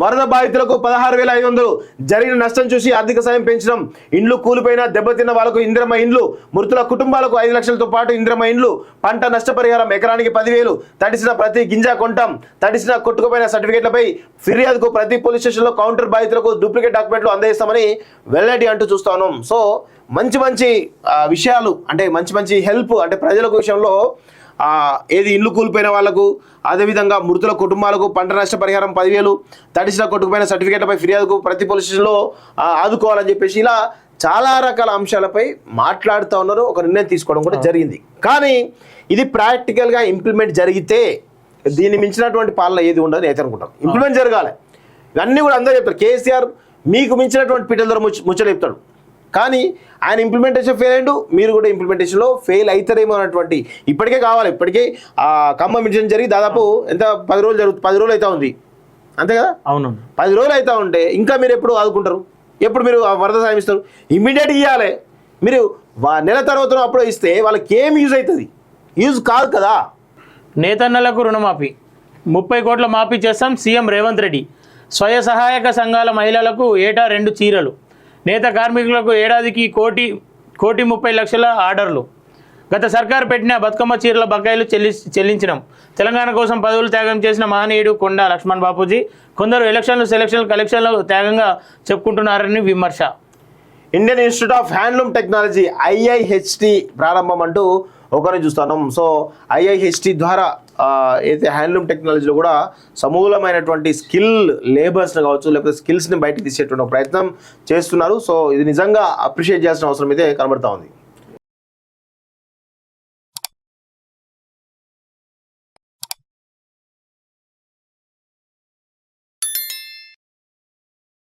వరద బాధితులకు 16,500 జరిగిన నష్టం చూసి ఆర్థిక సాయం పెంచడం, ఇండ్లు కూలిపోయిన దెబ్బతిన్న వాళ్లకు ఇంద్రమ ఇండ్లు, మృతుల కుటుంబాలకు 5 లక్షలతో పాటు ఇంద్రమ ఇండ్లు, పంట నష్టపరిహారం ఎకరానికి 10,000, తడిసిన ప్రతి గింజ కొంటాం, తడిసిన కొట్టుకుపోయిన సర్టిఫికేట్లపై ఫిర్యాదుకు ప్రతి పోలీస్ స్టేషన్లో కౌంటర్ బాధితులకు డూప్లికేట్ డాక్యుమెంట్లు అందజేస్తామని వెల్లడి అంటూ చూస్తా ఉన్నాం. సో మంచి మంచి విషయాలు, అంటే మంచి హెల్ప్, అంటే ప్రజలకు విషయంలో ఏది ఇల్లు కూలిపోయిన వాళ్లకు, అదేవిధంగా మృతుల కుటుంబాలకు పంట నష్ట పరిహారం 10,000, తడిసిన కొట్టుకుపోయిన సర్టిఫికేట్లపై ఫిర్యాదుకు ప్రతి పోలీస్ స్టేషన్లో ఆదుకోవాలని చెప్పేసి ఇలా చాలా రకాల అంశాలపై మాట్లాడుతూ ఉన్నారు. ఒక నిర్ణయం తీసుకోవడం కూడా జరిగింది. కానీ ఇది ప్రాక్టికల్గా ఇంప్లిమెంట్ జరిగితే దీన్ని మించినటువంటి పాలన ఏది ఉండదు అయితే అనుకుంటాం. ఇంప్లిమెంట్ జరగాలి. ఇవన్నీ కూడా అందరూ చెప్తారు. కేసీఆర్ మీకు మించినటువంటి పీటల ద్వారా ముచ్చట చెప్తాడు. కానీ ఆయన ఇంప్లిమెంటేషన్ ఫెయిల్ అయ్యిండు, మీరు కూడా ఇంప్లిమెంటేషన్లో ఫెయిల్ అవుతారేమో అన్నటువంటి ఇప్పటికే కావాలి. ఇప్పటికే ఖమ్మం ఇన్సిడెంట్ జరిగి దాదాపు ఎంత 10 రోజులు అవుతా ఉంది, అంతే కదా? అవును, 10 రోజులు అవుతా ఉంటే ఇంకా మీరు ఎప్పుడు ఆదుకుంటారు? ఎప్పుడు మీరు వరద సాయం ఇస్తారు? ఇమ్మీడియట్గా ఇవ్వాలి. మీరు నెల తర్వాత అప్పుడు ఇస్తే వాళ్ళకి ఏం యూజ్ అవుతుంది? యూజ్ కాదు కదా. నేతన్నలకు రుణమాఫీ 30 కోట్ల మాఫీ చేస్తాం సీఎం రేవంత్ రెడ్డి. స్వయ సహాయక సంఘాల మహిళలకు ఏటా 2 చీరలు. నేత కార్మికులకు ఏడాదికి 1,30 లక్షల ఆర్డర్లు. గత సర్కారు పెట్టిన బతుకమ్మ చీరల బకాయిలు చెల్లించినాం. తెలంగాణ కోసం పదవులు త్యాగం చేసిన మహనీయుడు కొండ లక్ష్మణ్ బాపూజీ. కొందరు సెలక్షన్లు కలెక్షన్లు త్యాగంగా చెప్పుకుంటున్నారని విమర్శ. Indian institute of handloom technology IIHT ప్రారంభం అంటూ ఒకరిని చూస్తున్నాం. సో IIHT ద్వారా అయితే హ్యాండ్లూమ్ టెక్నాలజీలో కూడా సమూలమైనటువంటి స్కిల్ లేబర్స్ని కావచ్చు, లేకపోతే స్కిల్స్ని బయటకు తీసేటువంటి ప్రయత్నం చేస్తున్నారు. సో ఇది నిజంగా అప్రిషియేట్ చేయాల్సిన అవసరం అయితే కనబడతా ఉంది.